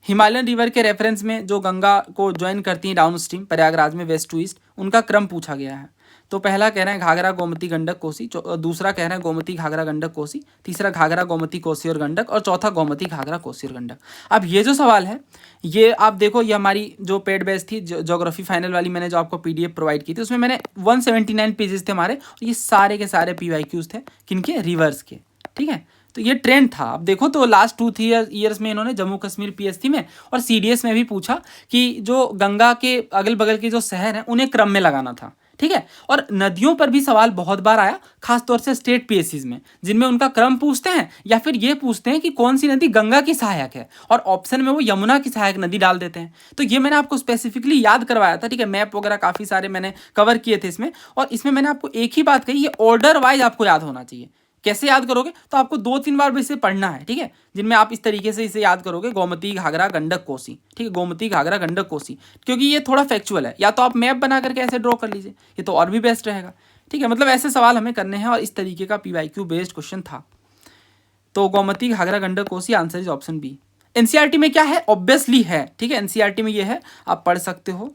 हिमालयन रिवर के रेफरेंस में जो गंगा को ज्वाइन करती हैं डाउन स्ट्रीम प्रयागराज में वेस्ट टू ईस्ट, उनका क्रम पूछा गया है। तो पहला कह रहे हैं घाघरा गोमती गंडक कोसी, दूसरा कह रहे हैं गोमती घाघरा गंडक कोसी, तीसरा घाघरा गोमती कोसी और गंडक और चौथा गोमती घाघरा कोसी और गंडक। अब ये जो सवाल है ये आप देखो, ये हमारी जो पेड बैच थी ज्योग्राफी फाइनल वाली, मैंने जो आपको पीडीएफ प्रोवाइड की थी उसमें मैंने 179 पेजेस थे हमारे, ये सारे के सारे पीवाईक्यूज थे किनके, रिवर्स के, ठीक है। तो ये ट्रेंड था, आप देखो तो लास्ट 2-3 ईयर्स में इन्होंने जम्मू कश्मीर पीएससी में और सीडीएस में भी पूछा कि जो गंगा के अगल बगल के जो शहर हैं उन्हें क्रम में लगाना था, ठीक है। और नदियों पर भी सवाल बहुत बार आया, खासतौर से स्टेट पीएससीज में, जिनमें उनका क्रम पूछते हैं या फिर ये पूछते हैं कि कौन सी नदी गंगा की सहायक है और ऑप्शन में वो यमुना की सहायक नदी डाल देते हैं। तो ये मैंने आपको स्पेसिफिकली याद करवाया था, ठीक है। मैप वगैरह काफ़ी सारे मैंने कवर किए थे इसमें, और इसमें मैंने आपको एक ही बात कही, ये ऑर्डर वाइज आपको याद होना चाहिए। कैसे याद करोगे, तो आपको 2-3 बार भी इसे पढ़ना है, ठीक है, जिनमें आप इस तरीके से इसे याद करोगे, गोमती घाघरा गंडक कोसी, ठीक है, गोमती घाघरा गंडक कोसी, क्योंकि ये थोड़ा फैक्चुअल है। या तो आप मैप बना करके ऐसे ड्रॉ कर लीजिए, ये तो और भी बेस्ट रहेगा, ठीक है। मतलब ऐसे सवाल हमें करने हैं और इस तरीके का पीवाईक्यू बेस्ड क्वेश्चन था। तो Gomti Ghaghara Gandak Kosi, answer is option B. NCERT में क्या है, ऑब्वियसली है, ठीक है, एनसीईआरटी में ये है, आप पढ़ सकते हो।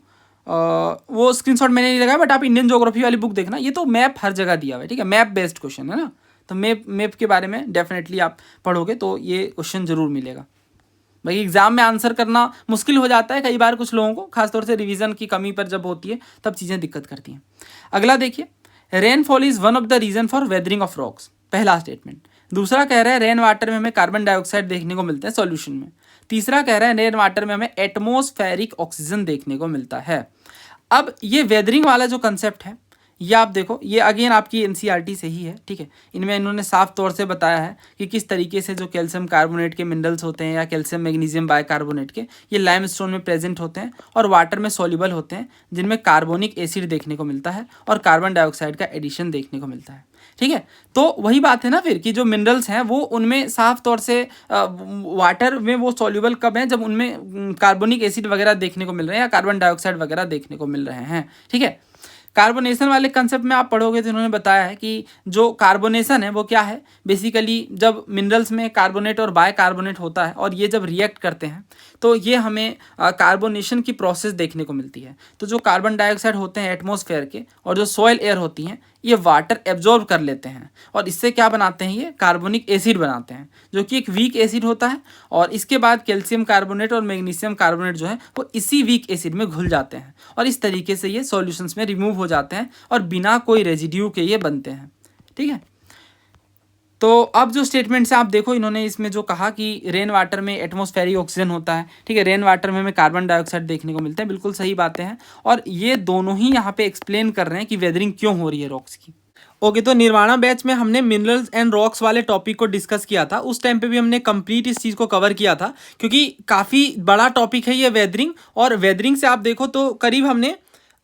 वो स्क्रीनशॉट मैंने नहीं लगाया, बट आप इंडियन ज्योग्राफी वाली बुक देखना, ये तो मैप हर जगह दिया हुआ है, ठीक है, मैप बेस्ड क्वेश्चन है ना, तो मैप के बारे में डेफिनेटली आप पढ़ोगे तो ये क्वेश्चन जरूर मिलेगा। भाई एग्जाम में आंसर करना मुश्किल हो जाता है कई बार कुछ लोगों को, खासतौर से रिवीजन की कमी पर जब होती है तब चीज़ें दिक्कत करती हैं। अगला देखिए, rainfall is one of the reason for weathering of rocks, पहला स्टेटमेंट। दूसरा कह रहा है रेन वाटर में हमें कार्बन डाइऑक्साइड देखने को मिलता है सॉल्यूशन में। तीसरा कह रहा है रेन वाटर में हमें एटमॉस्फेरिक ऑक्सीजन देखने को मिलता है। अब ये वेदरिंग वाला जो कंसेप्ट है, ये आप देखो, ये अगेन आपकी एनसीईआरटी से ही है, ठीक है। इनमें इन्होंने साफ तौर से बताया है कि किस तरीके से जो कैल्शियम कार्बोनेट के मिनरल्स होते हैं या कैल्शियम मैग्नीशियम बाइकार्बोनेट के, ये लाइमस्टोन में प्रेजेंट होते हैं और वाटर में सॉल्युबल होते हैं, जिनमें कार्बोनिक एसिड देखने को मिलता है और कार्बन डाइऑक्साइड का एडिशन देखने को मिलता है, ठीक है। तो वही बात है ना फिर कि जो मिनरल्स हैं वो उनमें साफ तौर से वाटर में वो सॉल्युबल कब हैं, जब उनमें कार्बोनिक एसिड वगैरह देखने को मिल रहे हैं या कार्बन डाइऑक्साइड वगैरह देखने को मिल रहे हैं, ठीक है। कार्बोनेशन वाले कंसेप्ट में आप पढ़ोगे तो इन्होंने बताया है कि जो कार्बोनेशन है वो क्या है, बेसिकली जब मिनरल्स में कार्बोनेट और बायकार्बोनेट होता है और ये जब रिएक्ट करते हैं तो ये हमें कार्बोनेशन की प्रोसेस देखने को मिलती है। तो जो कार्बन डाइऑक्साइड होते हैं एटमॉस्फेयर के और जो सॉइल एयर होती हैं, ये वाटर एब्जॉर्ब कर लेते हैं और इससे क्या बनाते हैं, ये कार्बोनिक एसिड बनाते हैं, जो कि एक वीक एसिड होता है। और इसके बाद कैल्शियम कार्बोनेट और मैग्नीशियम कार्बोनेट जो है वो इसी वीक एसिड में घुल जाते हैं और इस तरीके से ये सॉल्यूशंस में रिमूव हो जाते हैं और बिना कोई रेजिड्यू के ये बनते हैं, ठीक है। तो अब जो स्टेटमेंट से आप देखो, इन्होंने इसमें जो कहा कि रेन वाटर में एटमॉस्फेरिक ऑक्सीजन होता है, ठीक है, रेन वाटर में हमें कार्बन डाइऑक्साइड देखने को मिलता है, बिल्कुल सही बातें हैं। और ये दोनों ही यहाँ पे एक्सप्लेन कर रहे हैं कि वेदरिंग क्यों हो रही है रॉक्स की। ओके, तो निर्वाणा बैच में हमने मिनरल्स एंड रॉक्स वाले टॉपिक को डिस्कस किया था। उस टाइम पे भी हमने कंप्लीट इस चीज़ को कवर किया था, क्योंकि काफ़ी बड़ा टॉपिक है ये वेदरिंग। और वेदरिंग से आप देखो तो करीब हमने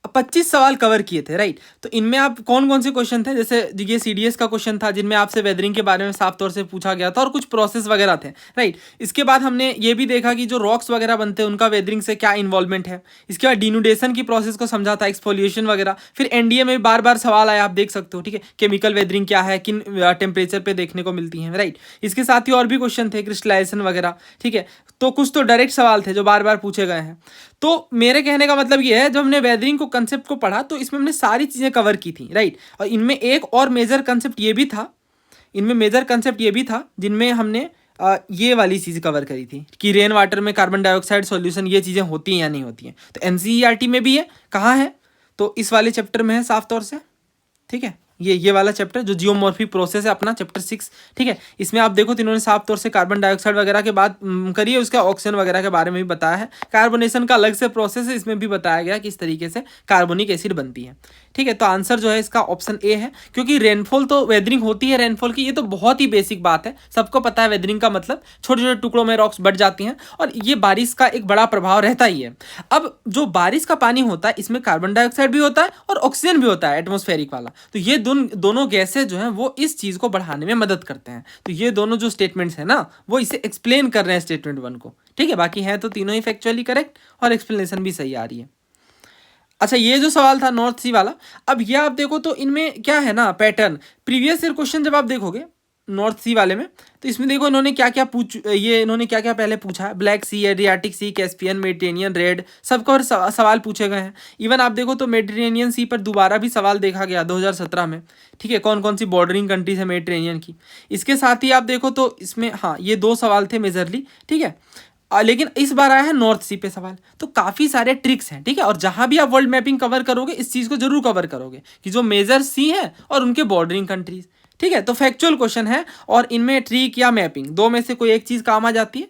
25 सवाल कवर किए थे, राइट। तो इनमें आप कौन कौन से क्वेश्चन थे, जैसे ये सीडीएस का क्वेश्चन था जिनमें आपसे वेदरिंग के बारे में साफ तौर से पूछा गया था और कुछ प्रोसेस वगैरह थे, राइट। इसके बाद हमने ये भी देखा कि जो रॉक्स वगैरह बनते हैं उनका वेदरिंग से क्या इन्वॉल्वमेंट है। इसके बाद डिनूडेशन की प्रोसेस को समझा था, एक्सफोलिएशन वगैरह। फिर एनडीए में बार बार सवाल आया, आप देख सकते हो, ठीक है, केमिकल वेदरिंग क्या है, किन टेम्परेचर पर देखने को मिलती है, राइट। इसके साथ ही और भी क्वेश्चन थे, क्रिस्टलाइजेशन वगैरह, ठीक है। तो कुछ तो डायरेक्ट सवाल थे जो बार बार पूछे गए हैं। तो मेरे कहने का मतलब ये है, जब हमने वेदरिंग को कंसेप्ट को पढ़ा तो इसमें हमने सारी चीज़ें कवर की थी, राइट। और इनमें एक और मेजर कंसेप्ट ये भी था, जिनमें हमने ये वाली चीज़ कवर करी थी कि रेन वाटर में कार्बन डाइऑक्साइड सॉल्यूशन, ये चीज़ें होती हैं या नहीं होती हैं। तो एनसीईआरटी में भी है, कहाँ है, तो इस वाले चैप्टर में है साफ तौर से, ठीक है। ये वाला चैप्टर जो जियोमॉर्फिक प्रोसेस है अपना, चैप्टर 6, ठीक है। इसमें आप देखो तो इन्होंने साफ तौर से कार्बन डाइऑक्साइड वगैरह के बात करी है, उसका ऑक्सीजन वगैरह के बारे में भी बताया है। कार्बोनेशन का अलग से प्रोसेस है, इसमें भी बताया गया कि इस तरीके से कार्बोनिक एसिड बनती है, ठीक है। तो आंसर जो है इसका ऑप्शन ए है, क्योंकि रेनफॉल तो वेदरिंग होती है रेनफॉल की, ये तो बहुत ही बेसिक बात है, सबको पता है वेदरिंग का मतलब छोटे छोटे टुकड़ों में रॉक्स बढ़ जाती हैं और ये बारिश का एक बड़ा प्रभाव रहता ही है। अब जो बारिश का पानी होता है इसमें कार्बन डाइऑक्साइड भी होता है और ऑक्सीजन भी होता है एटमॉस्फेरिक वाला, तो ये दोनों गैसें जो हैं वो इस चीज़ को बढ़ाने में मदद करते हैं। तो ये दोनों जो स्टेटमेंट्स हैं ना, वो इसे एक्सप्लेन कर रहे हैं स्टेटमेंट 1 को, ठीक है। बाकी है तो तीनों ही फैक्चुअली करेक्ट और एक्सप्लेनेशन भी सही आ रही है। अच्छा, ये जो सवाल था नॉर्थ सी वाला, अब ये आप देखो तो इनमें क्या है ना पैटर्न, प्रीवियस ईयर क्वेश्चन जब आप देखोगे नॉर्थ सी वाले में, तो इसमें देखो इन्होंने क्या क्या पहले पूछा है, ब्लैक सी, एड्रियाटिक सी, कैस्पियन, मेडिटेरेनियन, रेड, सबका और सवाल पूछे गए हैं। इवन आप देखो तो मेडिटेरेनियन सी पर दोबारा भी सवाल देखा गया 2017 में, ठीक है, कौन कौन सी बॉर्डरिंग कंट्रीज है मेडिटेरेनियन की। इसके साथ ही आप देखो तो इसमें हाँ ये 2 सवाल थे मेजरली, ठीक है। लेकिन इस बार आया है नॉर्थ सी पे सवाल, तो काफ़ी सारे ट्रिक्स हैं, ठीक है। और जहाँ भी आप वर्ल्ड मैपिंग कवर करोगे इस चीज़ को जरूर कवर करोगे कि जो मेजर सी है और उनके बॉर्डरिंग कंट्रीज, ठीक है। तो फैक्चुअल क्वेश्चन है और इनमें ट्रिक या मैपिंग 2 में से कोई एक चीज़ काम आ जाती है।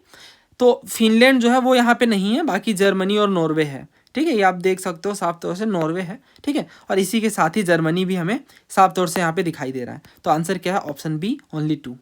तो फिनलैंड जो है वो यहाँ पे नहीं है, बाकी जर्मनी और नॉर्वे है, ठीक है। ये आप देख सकते हो साफ तौर से नॉर्वे है, ठीक है। और इसी के साथ ही जर्मनी भी हमें साफ तौर से यहाँ पे दिखाई दे रहा है। तो आंसर क्या है, ऑप्शन बी, ओनली 2।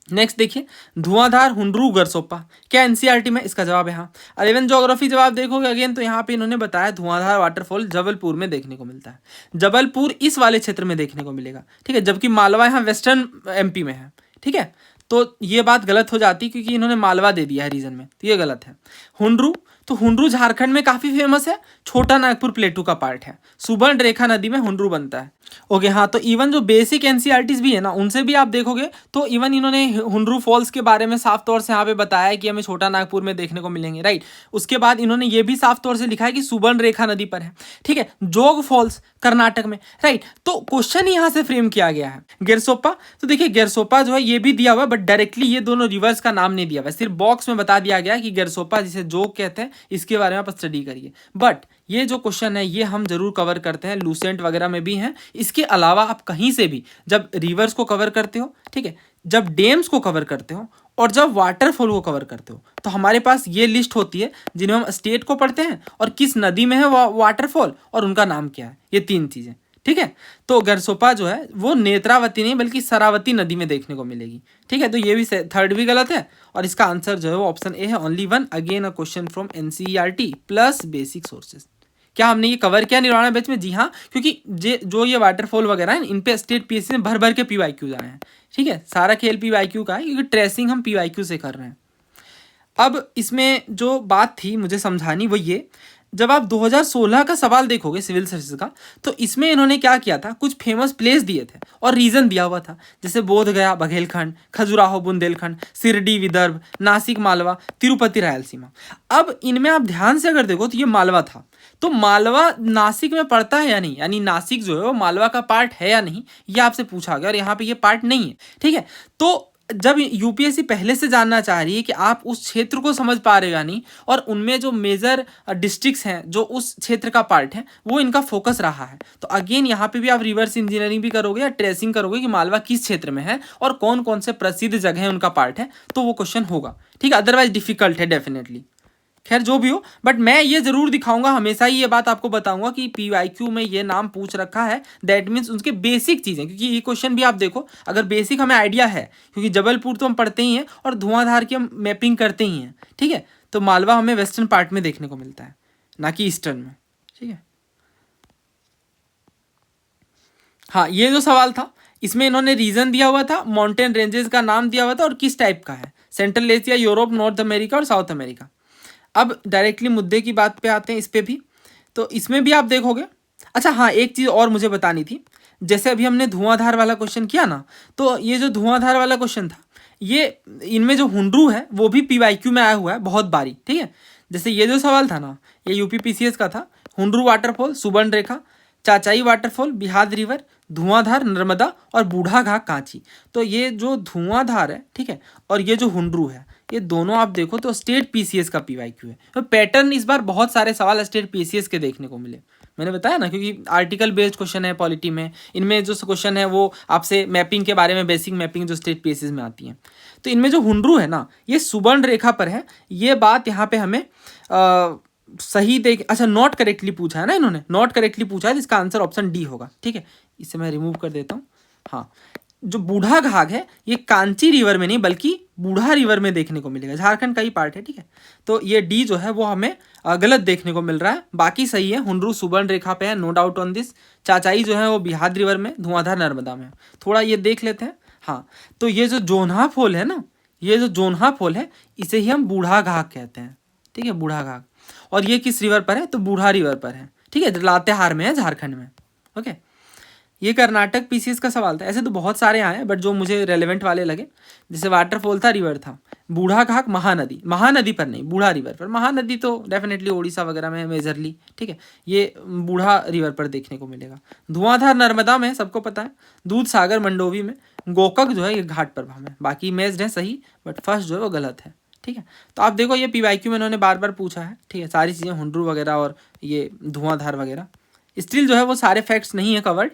नेक्स्ट देखिए, धुआंधार हुंड्रू गरसोप्पा क्या एनसीईआरटी में, इसका जवाब है हाँ। 11 ज्योग्राफी जब आप देखोगे अगेन तो यहाँ पे इन्होंने बताया धुआंधार वाटरफॉल जबलपुर में देखने को मिलता है। जबलपुर इस वाले क्षेत्र में देखने को मिलेगा, ठीक है, जबकि मालवा यहाँ वेस्टर्न एमपी में है, ठीक है। तो ये बात गलत हो जाती क्योंकि इन्होंने मालवा दे दिया है रीजन में, तो ये गलत है। हुंड्रू तो हुंड्रू झारखंड में काफी फेमस है, छोटा नागपुर प्लेटू का पार्ट है, सुबर्णरेखा नदी में हुंड्रू बनता है। ओके हाँ, तो इवन जो बेसिक एनसीईआरटीज भी है ना, उनसे भी आप देखोगे तो इवन इन्होंने हुंड्रू फॉल्स के बारे में साफ तौर से यहाँ पे बताया है कि हमें छोटा नागपुर में देखने को मिलेंगे, राइट। उसके बाद इन्होंने ये भी साफ तौर से लिखा है कि सुबर्णरेखा नदी पर है, ठीक है, जोग फॉल्स कर्नाटक में, राइट। तो क्वेश्चन यहाँ से फ्रेम किया गया है गेरसोप्पा। तो देखिए गेरसोप्पा जो है ये भी दिया हुआ है, बट डायरेक्टली ये दोनों रिवर्स का नाम नहीं दिया हुआ है, सिर्फ बॉक्स में बता दिया गया है कि गेरसोप्पा जिसे जोग कहते हैं, इसके बारे में आप स्टडी करिए। बट ये जो क्वेश्चन है ये हम जरूर कवर करते हैं, लूसेंट वगैरह में भी हैं। इसके अलावा आप कहीं से भी जब रिवर्स को कवर करते हो, ठीक है, जब डैम्स को कवर करते हो और जब वाटरफॉल को कवर करते हो, तो हमारे पास ये लिस्ट होती है जिन्हें हम स्टेट को पढ़ते हैं और किस नदी में है वाटरफॉल और उनका नाम क्या है, ये 3 चीजें, ठीक है। तो गेरसोप्पा जो है वो नेत्रावती नहीं बल्कि सरावती नदी में देखने को मिलेगी, ठीक है। तो ये भी थर्ड भी गलत है और इसका आंसर जो है वो ऑप्शन ए है, only one. Again a question from NCERT plus basic sources. क्या हमने ये कवर किया निर्वाणा बैच में? जी हाँ, क्योंकि जो ये वाटरफॉल वगैरह है इन पे स्टेट पीएससी में भर भर के पीवाईक्यूज आए हैं, ठीक है। सारा खेल पीवाईक्यू का है क्योंकि ट्रेसिंग हम पीवाईक्यू से कर रहे हैं। अब इसमें जो बात थी मुझे समझानी वो ये, जब आप 2016 का सवाल देखोगे सिविल सर्विसेज का, तो इसमें इन्होंने क्या किया था, कुछ फेमस प्लेस दिए थे और रीजन दिया हुआ था, जैसे बोध गया बघेलखंड, खजुराहो बुंदेलखंड, शिरडी विदर्भ, नासिक मालवा, तिरुपति रायलसीमा। अब इनमें आप ध्यान से अगर देखो तो ये मालवा था, तो मालवा नासिक में पड़ता है या नहीं, यानी नासिक जो है वो मालवा का पार्ट है या नहीं, ये आपसे पूछा गया और यहाँ पे ये पार्ट नहीं है, ठीक है। तो जब यूपीएससी पहले से जानना चाह रही है कि आप उस क्षेत्र को समझ पा रहे या नहीं, और उनमें जो मेजर डिस्ट्रिक्ट्स हैं जो उस क्षेत्र का पार्ट है वो इनका फोकस रहा है, तो अगेन यहाँ पे भी आप रिवर्स इंजीनियरिंग भी करोगे या ट्रेसिंग करोगे कि मालवा किस क्षेत्र में है और कौन कौन से प्रसिद्ध जगह है उनका पार्ट है, तो वो क्वेश्चन होगा, ठीक है। अदरवाइज डिफिकल्ट है डेफिनेटली। खैर जो भी हो, बट मैं ये जरूर दिखाऊंगा, हमेशा ही ये बात आपको बताऊंगा कि पीवाईक्यू में ये नाम पूछ रखा है, दैट मीन्स उनके बेसिक चीज़ें, क्योंकि ये क्वेश्चन भी आप देखो अगर बेसिक हमें आइडिया है, क्योंकि जबलपुर तो हम पढ़ते ही हैं और धुआंधार की हम मैपिंग करते ही हैं, ठीक है। तो मालवा हमें वेस्टर्न पार्ट में देखने को मिलता है, ना कि ईस्टर्न में, ठीक है। हाँ, ये जो सवाल था इसमें इन्होंने रीजन दिया हुआ था, माउंटेन रेंजेस का नाम दिया हुआ था और किस टाइप का है, central Asia, Europe, north America और साउथ अमेरिका। अब डायरेक्टली मुद्दे की बात पे आते हैं, इस पे भी, तो इसमें भी आप देखोगे। अच्छा हाँ, एक चीज़ और मुझे बतानी थी, जैसे अभी हमने धुआंधार वाला क्वेश्चन किया ना, तो ये जो धुआंधार वाला क्वेश्चन था, ये इनमें जो हुंड्रू है वो भी पीवाईक्यू में आया हुआ है बहुत बारी, ठीक है। जैसे ये जो सवाल था ना, ये यूपी पीसीएस का था, Hundru waterfall, Subarnarekha, Chachai waterfall, Bihar river, Dhuandhar Narmada और बूढ़ा घाट कांची। तो ये जो धुआंधार है, ठीक है, और ये जो हुंड्रू है, ये दोनों आप देखो तो स्टेट पीसीएस का पीवाईक्यू है। तो पैटर्न इस बार बहुत सारे सवाल स्टेट पीसीएस के देखने को मिले, मैंने बताया ना, क्योंकि आर्टिकल बेस्ड क्वेश्चन है पॉलिटी में, इनमें जो क्वेश्चन है वो आपसे मैपिंग के बारे में, बेसिक मैपिंग जो स्टेट पीसीएस में आती है। तो इनमें जो हुंड्रू है ना, ये सुबर्णरेखा पर है, ये बात यहाँ पे हमें सही देख, अच्छा नॉट करेक्टली पूछा है ना इन्होंने, नॉट करेक्टली पूछा है, तो इसका आंसर ऑप्शन डी होगा, ठीक है। इसे मैं रिमूव कर देता हूँ। हाँ, जो बूढ़ा घाघ है ये कांची रिवर में नहीं बल्कि बूढ़ा रिवर में देखने को मिलेगा, झारखंड का ही पार्ट है, ठीक है। तो ये डी जो है वो हमें गलत देखने को मिल रहा है, बाकी सही है। हुंड्रू सुबर्णरेखा पे है, नो डाउट ऑन दिस। चाचाई जो है वो बिहार रिवर में, धुआंधार नर्मदा में। थोड़ा ये देख लेते हैं। हाँ, तो ये जो जोन्हा फॉल है ना, ये जो जोन्हा फॉल है इसे ही हम बूढ़ा घाघ कहते हैं, ठीक है, बूढ़ा घाघ। और ये किस रिवर पर है, तो बूढ़ा रिवर पर है, ठीक है, लातेहार में है, झारखंड में। ओके, ये कर्नाटक पीसीएस का सवाल था। ऐसे तो बहुत सारे आए हैं बट जो मुझे रेलेवेंट वाले लगे, जैसे वाटरफॉल था, रिवर था, बूढ़ा घाघ, महानदी, महानदी पर नहीं, बूढ़ा रिवर पर। महानदी तो डेफिनेटली उड़ीसा वगैरह में मेजरली, ठीक है, ये बूढ़ा रिवर पर देखने को मिलेगा। धुआंधार नर्मदा में सबको पता है, दूध सागर मंडोवी में, गोकक जो है ये घाट प्रभा में। बाकी मेज्ड है सही, बट फर्स्ट जो है वो गलत है, ठीक है। तो आप देखो ये पीवाईक्यू में इन्होंने बार बार पूछा है, ठीक है, सारी चीज़ें हुंड्रू वगैरह और ये धुआंधार वगैरह। स्टिल जो है वो सारे फैक्ट्स नहीं है कवर्ड,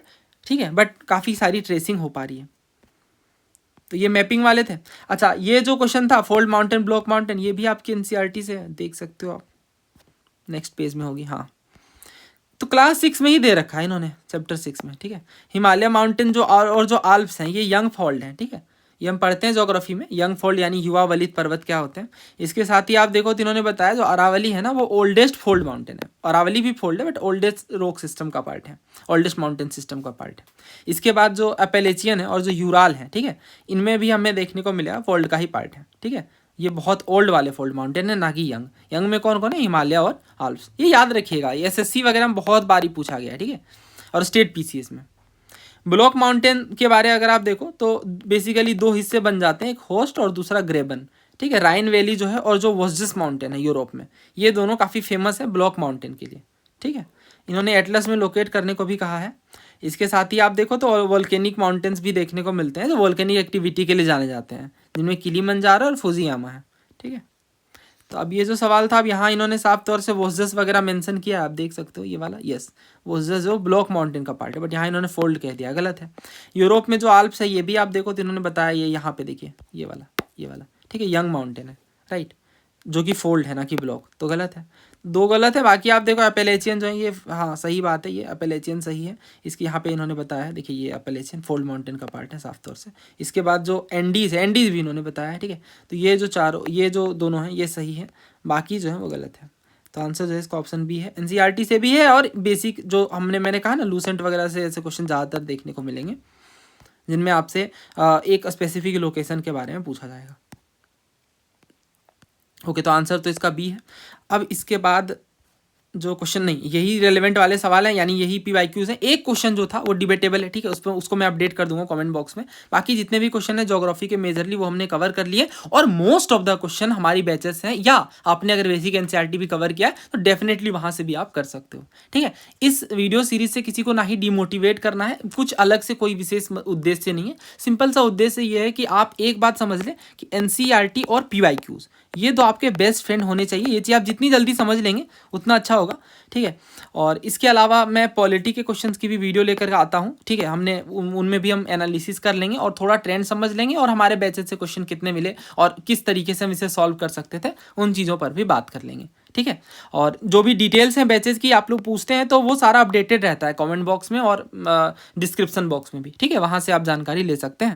ठीक है, बट काफ़ी सारी ट्रेसिंग हो पा रही है। तो ये मैपिंग वाले थे। अच्छा, ये जो क्वेश्चन था फोल्ड माउंटेन, ब्लॉक माउंटेन, ये भी आपकी एनसीईआरटी से देख सकते हो आप, नेक्स्ट पेज में होगी। हाँ, तो क्लास 6 में ही दे रखा है इन्होंने, चैप्टर 6 में, ठीक है। हिमालय माउंटेन जो और जो आल्प्स हैं ये यंग फोल्ड हैं, ठीक है, ये हम पढ़ते हैं ज्योग्राफी में, यंग फोल्ड यानी युवा वलित पर्वत क्या होते हैं। इसके साथ ही आप देखो तो इन्होंने बताया जो अरावली है ना वो ओल्डेस्ट फोल्ड माउंटेन है। अरावली भी फोल्ड है बट ओल्डेस्ट रॉक सिस्टम का पार्ट है, ओल्डेस्ट माउंटेन सिस्टम का पार्ट है। इसके बाद जो अपेलेचियन है और जो यूराल है, ठीक है, इनमें भी हमें देखने को मिलेगा फोल्ड का ही पार्ट है, ठीक है। ये बहुत ओल्ड वाले फोल्ड माउंटेन है, ना कि यंग। यंग में कौन कौन है? हिमालय और आल्प्स। ये याद रखिएगा, ये SSC वगैरह में बहुत बारी पूछा गया है, ठीक है, और स्टेट PCS में। ब्लॉक माउंटेन के बारे में अगर आप देखो तो बेसिकली दो हिस्से बन जाते हैं, एक होस्ट और दूसरा ग्रेबन, ठीक है। राइन वैली जो है और जो वोस्जस माउंटेन है यूरोप में, ये दोनों काफ़ी फेमस है ब्लॉक माउंटेन के लिए, ठीक है। इन्होंने एटलस में लोकेट करने को भी कहा है। इसके साथ ही आप देखो तो वोल्केनिक माउंटेन्स भी देखने को मिलते हैं जो वोल्केनिक एक्टिविटी के लिए जाने जाते हैं, जिनमें किलिमंजारो और फुजियामा है, ठीक है। तो अब ये जो सवाल था, अब यहाँ इन्होंने साफ तौर से वोस्जस वगैरह मेंशन किया है, आप देख सकते हो ये वाला, यस वोस्जस जो ब्लॉक माउंटेन का पार्ट है, बट यहाँ इन्होंने फोल्ड कह दिया, गलत है। यूरोप में जो आल्प्स है ये भी आप देखो तो इन्होंने बताया, ये यहाँ पे देखिए ये वाला, ठीक है, यंग माउंटेन है, राइट, जो कि फोल्ड है ना कि ब्लॉक, तो गलत है, दो गलत है। बाकी आप देखो अपेलेचियन जो है ये, हाँ सही बात है, ये अपेलेचियन सही है। इसकी यहाँ पे इन्होंने बताया है, देखिए ये अपेलेचियन फोल्ड माउंटेन का पार्ट है साफ तौर से। इसके बाद जो एंडीज है, एंडीज भी इन्होंने बताया है, ठीक है। तो ये जो चारों, ये जो दोनों हैं ये सही है, बाकी जो है वो गलत है। तो आंसर जो है इसका ऑप्शन बी है। NCERT से भी है और बेसिक जो मैंने कहा ना लूसेंट वगैरह से ऐसे क्वेश्चन ज़्यादातर देखने को मिलेंगे, जिनमें आपसे एक स्पेसिफिक लोकेशन के बारे में पूछा जाएगा। ओके, तो आंसर तो इसका बी है। अब इसके बाद जो क्वेश्चन, नहीं यही रेलेवेंट वाले सवाल हैं, यानी यही PYQs हैं। एक क्वेश्चन जो था वो डिबेटेबल है, ठीक है, उसको मैं अपडेट कर दूंगा कमेंट बॉक्स में। बाकी जितने भी क्वेश्चन है ज्योग्राफी के मेजरली वो हमने कवर कर लिए, और मोस्ट ऑफ द क्वेश्चन हमारी बैचेस हैं, या आपने अगर बेसिक NCERT भी कवर किया है तो डेफिनेटली वहां से भी आप कर सकते हो, ठीक है। इस वीडियो सीरीज से किसी को ना ही डिमोटिवेट करना है, कुछ अलग से कोई विशेष उद्देश्य नहीं है। सिंपल सा उद्देश्य ये है कि आप एक बात समझ लें कि NCERT और PYQs ये तो आपके बेस्ट फ्रेंड होने चाहिए। ये चीज़ आप जितनी जल्दी समझ लेंगे उतना अच्छा होगा, ठीक है। और इसके अलावा मैं पॉलिटी के क्वेश्चंस की भी वीडियो लेकर आता हूँ, ठीक है। हमने उनमें भी हम एनालिसिस कर लेंगे और थोड़ा ट्रेंड समझ लेंगे, और हमारे बैचेस से क्वेश्चन कितने मिले और किस तरीके से हम इसे सॉल्व कर सकते थे, उन चीज़ों पर भी बात कर लेंगे, ठीक है। और जो भी डिटेल्स हैं बैचेस की आप लोग पूछते हैं तो वो सारा अपडेटेड रहता है कमेंट बॉक्स में और डिस्क्रिप्शन बॉक्स में भी, ठीक है, वहाँ से आप जानकारी ले सकते हैं।